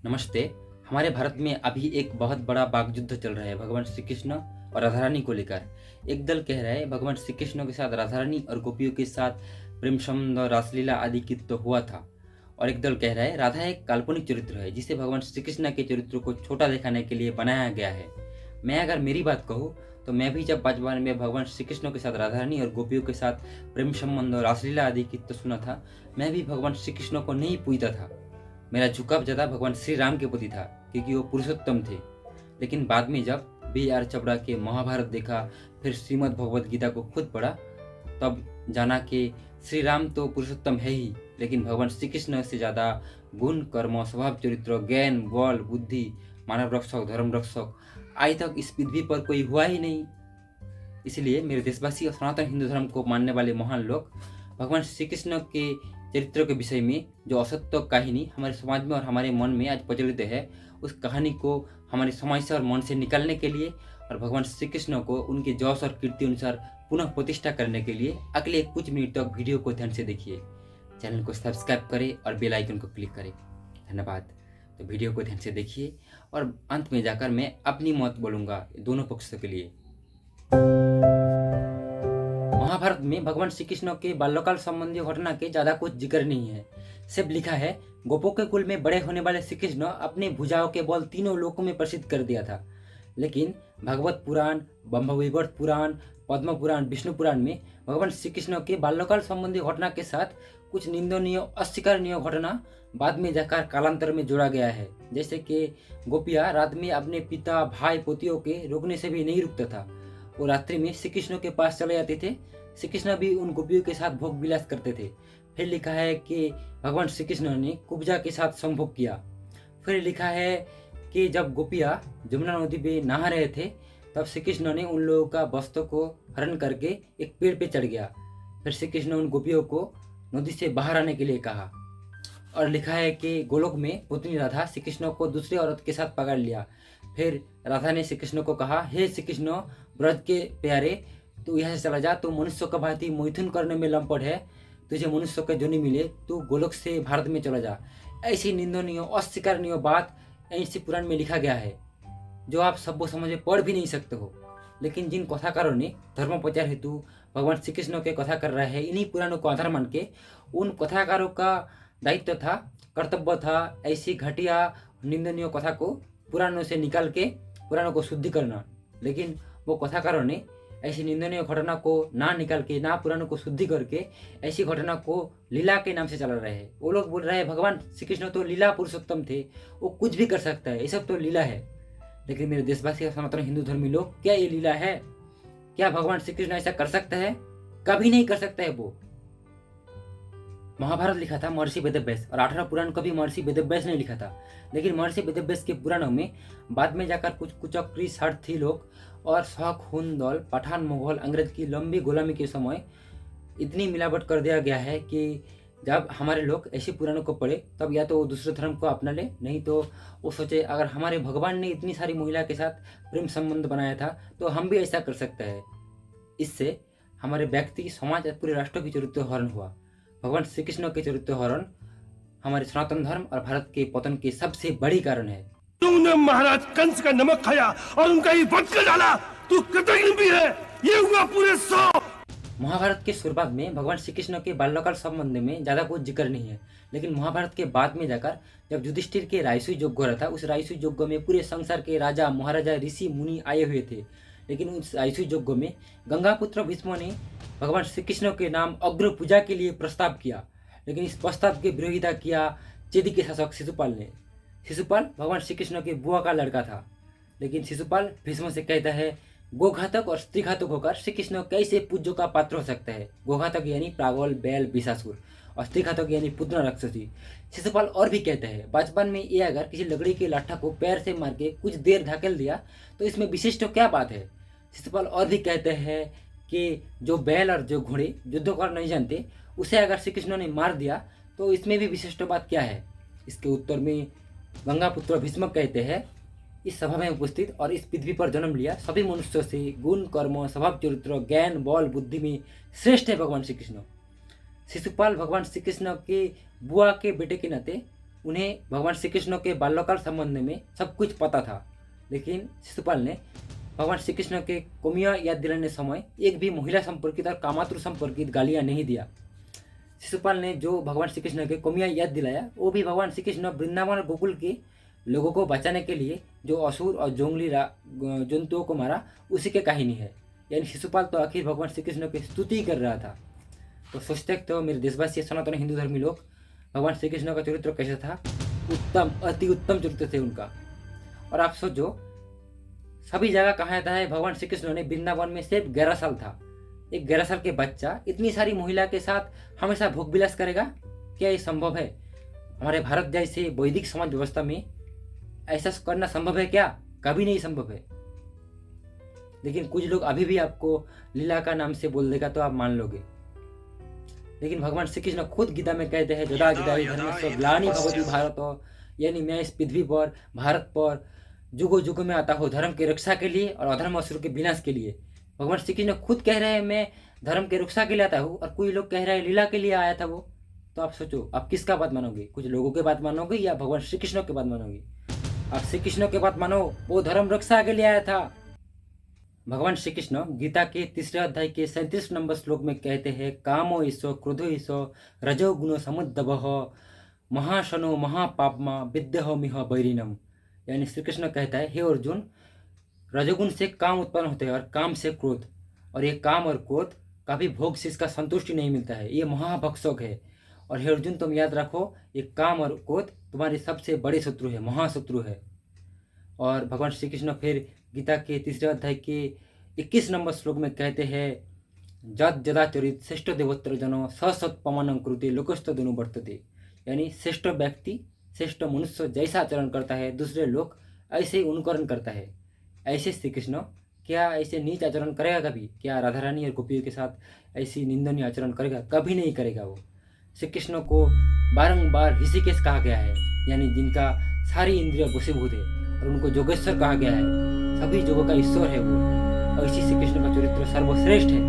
नमस्ते। हमारे भारत में अभी एक बहुत बड़ा वाकयुद्ध चल रहा है भगवान श्री कृष्ण और राधा रानी को लेकर। एक दल कह रहा है भगवान श्री कृष्ण के साथ राधा रानी और गोपियों के साथ प्रेम संबंध और रासलीला आदि की तो हुआ था, और एक दल कह रहा है राधा एक काल्पनिक चरित्र है जिसे भगवान श्री कृष्ण के चरित्र को छोटा दिखाने के लिए बनाया गया है। मैं अगर मेरी बात कहूँ तो मैं भी जब बचपन में भगवान श्री कृष्ण के साथ राधा रानी और गोपियों के साथ प्रेम संबंध और रासलीला आदि की तो सुना था, मैं भी भगवान श्री कृष्ण को नहीं पूजता था। मेरा झुकाव ज़्यादा भगवान श्री राम के प्रति था क्योंकि वो पुरुषोत्तम थे। लेकिन बाद में जब B.R. चपड़ा के महाभारत देखा, फिर श्रीमद् भगवद गीता को खुद पढ़ा, तब जाना कि श्री राम तो पुरुषोत्तम है ही, लेकिन भगवान श्री कृष्ण से ज़्यादा गुण, कर्म, स्वभाव, चरित्र, ज्ञान, बल, बुद्धि, मानव रक्षक, धर्म रक्षक आज तक इस पृथ्वी पर कोई हुआ ही नहीं। इसलिए मेरे देशवासी और सनातन हिंदू धर्म को मानने वाले महान लोग भगवान श्री कृष्ण के चरित्र के विषय में जो असत्य कहानी हमारे समाज में और हमारे मन में आज प्रचलित है, उस कहानी को हमारे समाज से और मन से निकालने के लिए और भगवान श्री कृष्ण को उनके जस और कीर्ति अनुसार पुनः प्रतिष्ठा करने के लिए अगले कुछ मिनट तक वीडियो को ध्यान से देखिए। चैनल को सब्सक्राइब करें और बेल आइकन को क्लिक करें। धन्यवाद। तो वीडियो को ध्यान से देखिए और अंत में जाकर मैं अपनी मत बोलूँगा दोनों पक्षों के लिए। महाभारत में भगवान श्री कृष्ण के बाल्यकाल संबंधी घटना के ज्यादा कुछ जिक्र नहीं है। सिर्फ लिखा है गोपों के कुल में बड़े होने वाले श्री कृष्ण अपने भुजाओं के बल तीनों लोकों में प्रसिद्ध कर दिया था। लेकिन भागवत पुराण, ब्रह्मवैवर्त पुराण, पद्म पुराण, विष्णु पुराण में भगवान श्री कृष्ण के बाल्यकाल संबंधी घटना के साथ कुछ निंदनीय, अस्वीकारनीय घटना बाद में जाकर कालांतर में जोड़ा गया है। जैसे कि गोपियां रात में अपने पिता, भाई, पोतियों के रोकने से भी नहीं रुकता था। वो रात्रि में श्री कृष्ण के पास चले जाते थे। श्री कृष्ण भी उन गोपियों के साथ भोग विलास करते थे। फिर लिखा है कि भगवान श्री कृष्ण ने कुब्जा के साथ संभोग किया। फिर लिखा है कि जब गोपियां जमुना नदी में नहा रहे थे, तब श्री कृष्ण ने उन लोगों का वस्त्र को हरण करके एक पेड़ पे चढ़ गया। फिर श्री कृष्ण उन गोपियों को नदी से बाहर आने के लिए कहा। और लिखा है कि गोलोक में पुतनी राधा श्री कृष्ण को दूसरी औरत के साथ पकड़ लिया। फिर राधा ने श्री कृष्ण को कहा, हे श्री कृष्ण ब्रज के प्यारे, तू यहाँ से चला जा, तू मनुष्य का भांति मैथुन करने में लंपट है, तुझे मनुष्य का जोनी मिले, तू गोलोक से भारत में चला जा। ऐसी निंदनीय, अस्वीकारनीय बात ऐसी पुराण में लिखा गया है जो आप सब समझ में पढ़ भी नहीं सकते हो। लेकिन जिन कथाकारों ने धर्म प्रचार हेतु भगवान श्री कृष्ण के कथा कर रहे हैं, इन्हीं पुराणों को आधार मान के उन कथाकारों का दायित्व था, कर्तव्य था ऐसी घटिया निंदनीय कथा को पुराणों से निकाल के पुराणों को शुद्धि करना। लेकिन वो कथाकारों ने ऐसी निंदनीय घटना को ना निकाल के, ना पुराणों को शुद्धि करके ऐसी घटना को लीला के नाम से चला रहे हैं। वो लोग बोल रहे हैं भगवान श्री कृष्ण तो लीला पुरुषोत्तम थे, वो कुछ भी कर सकता है, ये सब तो लीला है। लेकिन मेरे देशवासी सनातन हिंदू धर्मी लोग, क्या ये लीला है? क्या भगवान श्री कृष्ण ऐसा कर सकता है? कभी नहीं कर सकता है। वो महाभारत लिखा था महर्षि वेदव्यास, और 18 पुराण कभी महर्षि वेदव्यास ने लिखा था। लेकिन महर्षि वेदव्यास के पुराणों में बाद में जाकर कुछ कुचक्री स्वार्थी लोग और शक, खून, दल, पठान, मुगल, अंग्रेज की लंबी गुलामी के समय इतनी मिलावट कर दिया गया है कि जब हमारे लोग ऐसे पुराणों को पढ़े, तब या तो वो दूसरे धर्म को अपना ले, नहीं तो वो सोचे अगर हमारे भगवान ने इतनी सारी महिला के साथ प्रेम संबंध बनाया था तो हम भी ऐसा कर सकते हैं। इससे हमारे व्यक्ति, समाज और पूरे राष्ट्र की चरित्र हरण हुआ। भगवान श्री कृष्ण के चरित्र हरण हमारे सनातन धर्म और भारत के पतन के सबसे बड़ी कारण है। तूने महाराज कंस का नमक खाया और उनका ही वध कर डाला, तू कृतज्ञ भी है। ये हुआ पूरे 100। महाभारत के शुरुआत में भगवान श्री कृष्ण के बाल्यकाल संबंध में ज्यादा कुछ जिक्र नहीं है। लेकिन महाभारत के बाद में जाकर जब युधिष्ठिर के रायसू यज्ञ हो रहा था, उस रायसू यज्ञ में पूरे संसार के राजा, महाराजा, ऋषि, मुनि आए हुए थे। लेकिन उस रायसू यज्ञ में गंगापुत्र भीष्म ने भगवान श्री कृष्ण के नाम अग्र पूजा के लिए प्रस्ताव किया। लेकिन इस प्रस्ताव की विरोधिता किया चेदी के शासक शिशुपाल ने। शिशुपाल भगवान श्री कृष्ण के बुआ का लड़का था। लेकिन शिशुपाल भीष्म से कहता है, गोघातक और स्त्रीघातक होकर श्री कृष्ण कैसे पूज्य का पात्र हो सकता है? गोघातक यानी पागल, बैल, बिसासुर, और स्त्रीघातक यानी पुतना राक्षसी। शिशुपाल और भी कहते हैं, बचपन में ये अगर किसी लकड़ी के लाठा को पैर से मार के कुछ देर धकेल दिया तो इसमें विशिष्ट क्या बात है? शिशुपाल और भी कहते हैं कि जो बैल और जो घोड़े युद्ध कर नहीं जानते, उसे अगर श्री कृष्ण ने मार दिया तो इसमें भी विशिष्ट बात क्या है? इसके उत्तर में गंगापुत्र भीष्म कहते हैं, इस सभा में उपस्थित और इस पृथ्वी पर जन्म लिया सभी मनुष्यों से गुण, कर्म, स्वभाव, चरित्र, ज्ञान, बल, बुद्धि में श्रेष्ठ है भगवान श्री कृष्ण। शिशुपाल भगवान श्री कृष्ण के बुआ के बेटे के नाते उन्हें भगवान श्री कृष्ण के बाल्यकाल संबंध में सब कुछ पता था, लेकिन शिशुपाल ने भगवान श्री कृष्ण के कोमिया याद दिलाने समय एक भी महिला संपर्कित और कामातुर संपर्कित गालियाँ नहीं दिया। शिशुपाल ने जो भगवान श्री कृष्ण के कोमिया याद दिलाया वो भी भगवान श्री कृष्ण वृंदावन और गोकुल के लोगों को बचाने के लिए जो असुर और जोंगली जंतुओं को मारा उसी की कहानी है। यानी शिशुपाल तो आखिर भगवान श्री कृष्ण की स्तुति कर रहा था। तो सोचते तो मेरे देशवासी सनातन हिंदू धर्मी लोग भगवान श्री कृष्ण का चरित्र कैसा था, उत्तम, अति उत्तम चरित्र थे उनका। और आप सोचो सभी जगह कहा जाता है भगवान श्री कृष्ण ने वृंदावन में सिर्फ 11 साल था। एक 11 साल के बच्चा इतनी सारी महिला के साथ हमेशा भोग विलास करेगा? क्या ये संभव है? हमारे भारत जैसे वैदिक समाज व्यवस्था में ऐसा करना संभव है क्या? कभी नहीं संभव है। लेकिन कुछ लोग अभी भी आपको लीला का नाम से बोल देगा तो आप मान लोगे। लेकिन भगवान श्री कृष्ण खुद गीता में कहते हैं यदा यदा हि धर्मस्य ग्लानि भवति भारत, यानी मैं इस पृथ्वी पर भारत पर जुगो जुगो में आता हूँ धर्म की रक्षा के लिए और अधर्म असुर के विनाश के लिए। भगवान श्री कृष्ण खुद कह रहे हैं मैं धर्म की रक्षा के लिए आता हूँ, और कोई लोग कह रहे हैं लीला के लिए आया था वो। तो आप सोचो आप किसका बात मानोगे? कुछ लोगों के बात मानोगे या भगवान श्री कृष्ण के बात मानोगे? आप श्री कृष्ण के बात मानो, वो धर्म रक्षा के लिए आया था। भगवान श्री कृष्ण गीता के 3 अध्याय के 37 नंबर श्लोक में कहते हैं कामो ईशो क्रोधो ईशो रजो गुणो समुद्भव महाशनो महापापमा विद्यहो मिह बैरिनम। यानी श्री कृष्ण कहता है हे अर्जुन, रजोगुण से काम उत्पन्न होते हैं और काम से क्रोध, और ये काम और क्रोध कभी भोग से इसका संतुष्टि नहीं मिलता है, ये महाभक्षक है। और हे अर्जुन तुम याद रखो ये काम और क्रोध तुम्हारे सबसे बड़े शत्रु है, महाशत्रु है। और भगवान श्री कृष्ण फिर गीता के 3 अध्याय के 21 नंबर श्लोक में कहते हैं जद जदाचरित श्रेष्ठ देवोत्तर जनो सत्पमानं कृते लोकस्तदनु वर्तते। यानी श्रेष्ठ व्यक्ति श्रेष्ठ मनुष्य जैसा आचरण करता है दूसरे लोग ऐसे ही अनुकरण करता है। ऐसे श्री कृष्ण क्या ऐसे नीच आचरण करेगा कभी? क्या राधा रानी और गोपियों के साथ ऐसी निंदनीय आचरण करेगा? कभी नहीं करेगा वो। श्री कृष्ण को बारंबार ऋषिकेश कहा गया है, यानी जिनका सारी इंद्रिय वशीभूत है, और उनको जोगेश्वर कहा गया है, सभी जोगों का ईश्वर है वो। और इसी श्री कृष्ण का चरित्र सर्वश्रेष्ठ है।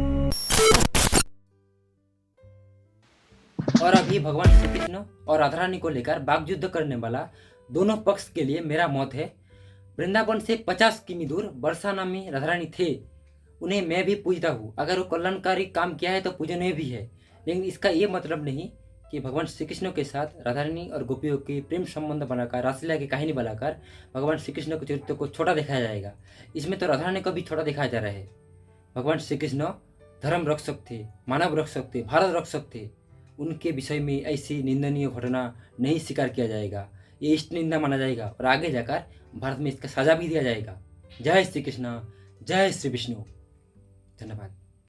और अभी भगवान श्री कृष्ण और राधा रानी को लेकर वाकयुद्ध करने वाला दोनों पक्ष के लिए मेरा मत है वृंदावन से 50 किमी दूर बरसा नामी राधा रानी थे, उन्हें मैं भी पूजता हूँ। अगर वो कल्याणकारी काम किया है तो पूजनीय भी है, लेकिन इसका ये मतलब नहीं कि भगवान श्री कृष्ण के साथ राधा रानी और गोपियों के प्रेम संबंध बनाकर रासलीला की कहानी बनाकर भगवान श्री कृष्ण के चरित्र को छोटा दिखाया जाएगा। इसमें तो राधा रानी को भी छोटा दिखाया जा रहा है। भगवान श्री कृष्ण धर्म रक्षक थे, मानव रक्षक थे, भारत रक्षक थे। उनके विषय में ऐसी निंदनीय घटना नहीं स्वीकार किया जाएगा, ये इष्ट निंदा माना जाएगा, और आगे जाकर भारत में इसका सजा भी दिया जाएगा। जय श्री कृष्ण, जय श्री विष्णु। धन्यवाद।